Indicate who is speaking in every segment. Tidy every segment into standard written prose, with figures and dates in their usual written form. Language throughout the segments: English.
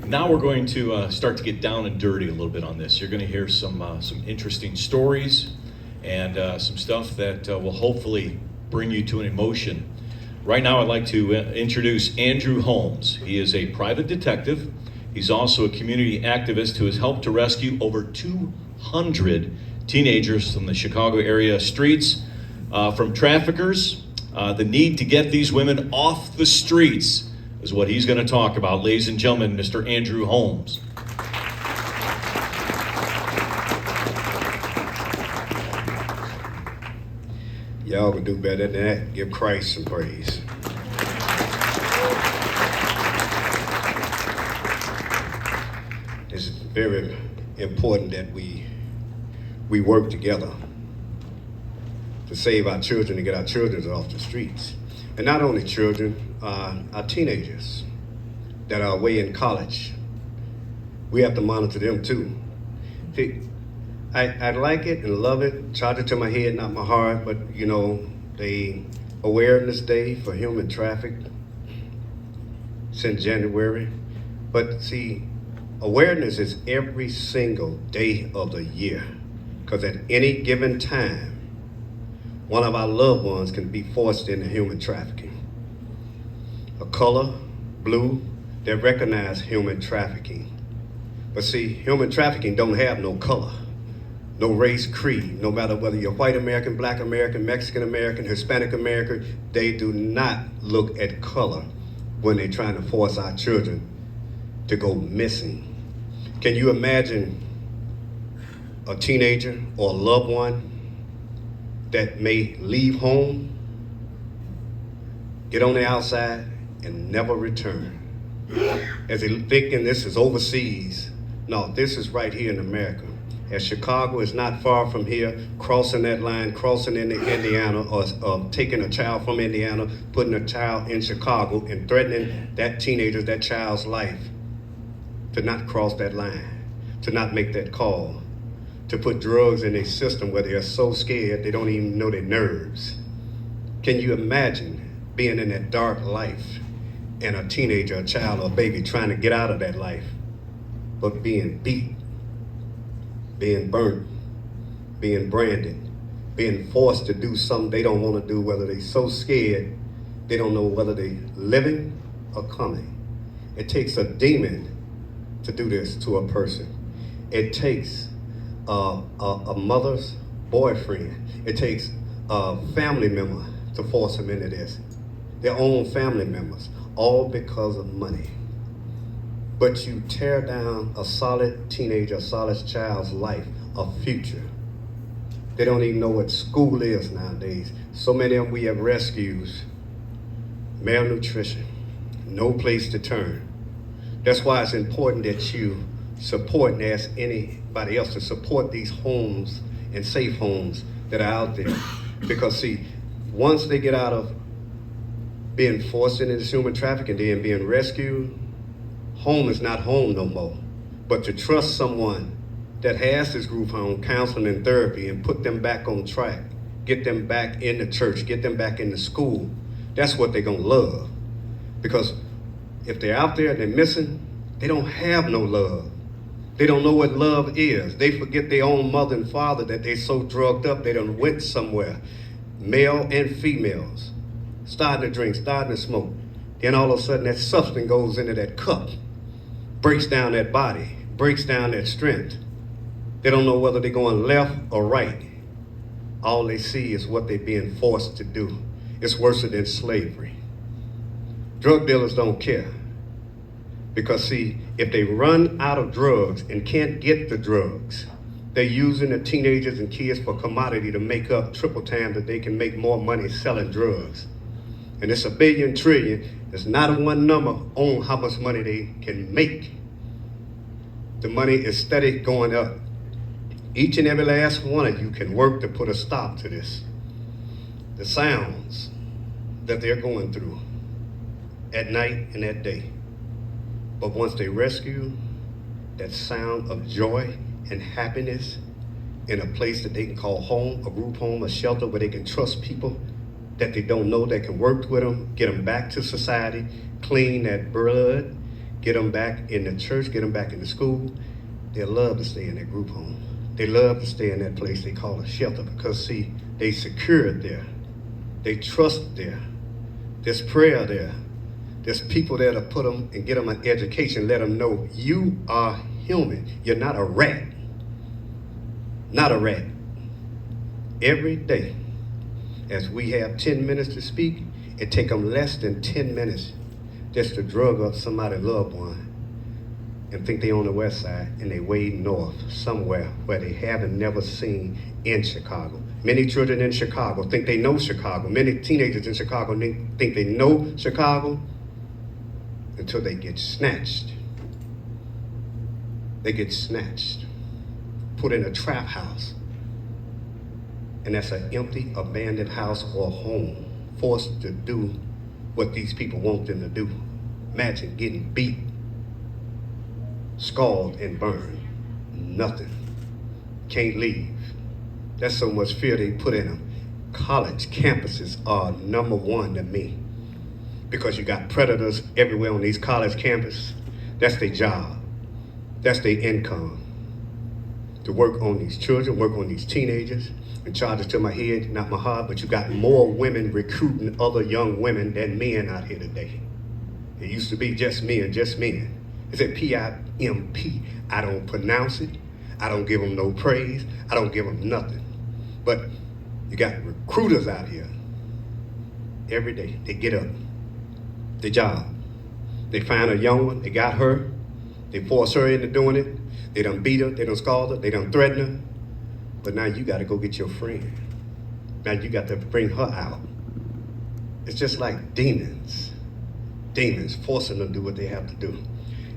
Speaker 1: Now we're going to start to get down and dirty a little bit on this. You're going to hear some interesting stories and some stuff that will hopefully bring you to an emotion. Right now I'd like to introduce Andrew Holmes. He is a private detective. He's also a community activist who has helped to rescue over 200 teenagers from the Chicago area streets from traffickers. The need to get these women off the streets is what he's going to talk about. Ladies and gentlemen, Mr. Andrew Holmes.
Speaker 2: Y'all can do better than that. Give Christ some praise. It's very important that we work together to save our children and get our children off the streets. And not only children, our teenagers that are away in college. We have to monitor them too. See, I like it and love it, charge it to my head, not my heart, but you know, the Awareness Day for Human Trafficking since January. But see, awareness is every single day of the year, because at any given time, one of our loved ones can be forced into human trafficking. A color, blue, they recognize human trafficking. But see, human trafficking don't have no color, no race, creed, no matter whether you're white American, black American, Mexican American, Hispanic American, they do not look at color when they're trying to force our children to go missing. Can you imagine a teenager or a loved one that may leave home, get on the outside, and never return? As they thinking this is overseas. No, this is right here in America. As Chicago is not far from here, crossing that line, crossing into Indiana, or taking a child from Indiana, putting a child in Chicago, and threatening that teenager, that child's life, to not cross that line, to not make that call, to put drugs in their system where they're so scared they don't even know their nerves. Can you imagine being in that dark life and a teenager, a child, or a baby trying to get out of that life, but being beat, being burnt, being branded, being forced to do something they don't want to do, whether they're so scared they don't know whether they're living or coming. It takes a demon to do this to a person. It takes a mother's boyfriend. It takes a family member to force them into this. Their own family members, all because of money. But you tear down a solid teenager, a solid child's life, a future. They don't even know what school is nowadays. So many of them we have rescues, malnutrition, no place to turn. That's why it's important that you support and ask anybody else to support these homes and safe homes that are out there. Because see, once they get out of being forced into human trafficking and being rescued, home is not home no more. But to trust someone that has this group home, counseling and therapy, and put them back on track, get them back in the church, get them back into school, that's what they're gonna love. Because if they're out there and they're missing, they don't have no love. They don't know what love is. They forget their own mother and father, that they so drugged up they done went somewhere. Male and females, starting to drink, starting to smoke. Then all of a sudden that substance goes into that cup, breaks down that body, breaks down that strength. They don't know whether they're going left or right. All they see is what they're being forced to do. It's worse than slavery. Drug dealers don't care. Because see, if they run out of drugs and can't get the drugs, they're using the teenagers and kids for commodity to make up triple time that they can make more money selling drugs. And it's a billion trillion. There's not a one number on how much money they can make. The money is steady going up. Each and every last one of you can work to put a stop to this. The sounds that they're going through at night and at day. But once they rescue, that sound of joy and happiness in a place that they can call home, a group home, a shelter where they can trust people that they don't know that can work with them, get them back to society, clean that blood, get them back in the church, get them back in the school, they'll love to stay in that group home. They love to stay in that place they call a shelter because, see, they secured there. They trust there. There's prayer there. There's people there to put them and get them an education, let them know you are human. You're not a rat. Not a rat. Every day, as we have 10 minutes to speak, it take them less than 10 minutes just to drug up somebody's loved one and think they on the west side and they way north somewhere where they haven't never seen in Chicago. Many children in Chicago think they know Chicago. Many teenagers in Chicago think they know Chicago until they get snatched. They get snatched, put in a trap house. And that's an empty, abandoned house or home, forced to do what these people want them to do. Imagine getting beat, scalded, and burned. Nothing. Can't leave. That's so much fear they put in them. College campuses are number one to me because you got predators everywhere on these college campuses. That's their job. That's their income. To work on these children, work on these teenagers, and charges to my head, not my heart, but you got more women recruiting other young women than men out here today. It used to be just men, just men. It's at P-I-M-P. I don't pronounce it. I don't give them no praise. I don't give them nothing. But you got recruiters out here. Every day, they get up. Their job. They find a young one, they got her, they force her into doing it, they done beat her, they done scald her, they done threaten her. But now you gotta go get your friend. Now you got to bring her out. It's just like demons. Demons forcing them to do what they have to do.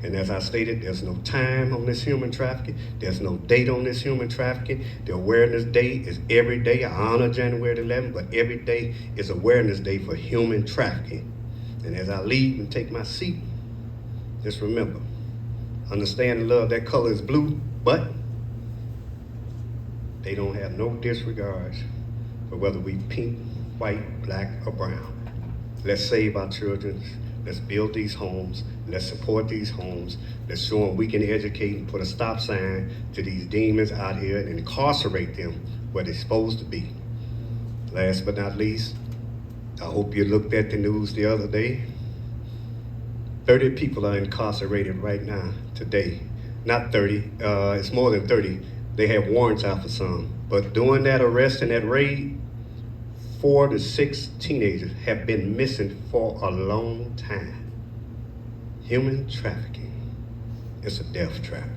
Speaker 2: And as I stated, there's no time on this human trafficking. There's no date on this human trafficking. The awareness day is every day. I honor January 11th, but every day is awareness day for human trafficking. And as I leave and take my seat, just remember, understand and love, that color is blue, but they don't have no disregards for whether we pink, white, black, or brown. Let's save our children. Let's build these homes. Let's support these homes. Let's show them we can educate and put a stop sign to these demons out here and incarcerate them where they're supposed to be. Last but not least, I hope you looked at the news the other day. 30 people are incarcerated right now, today. Not 30, it's more than 30. They have warrants out for some. But during that arrest and that raid, 4 to 6 teenagers have been missing for a long time. Human trafficking is a death trap.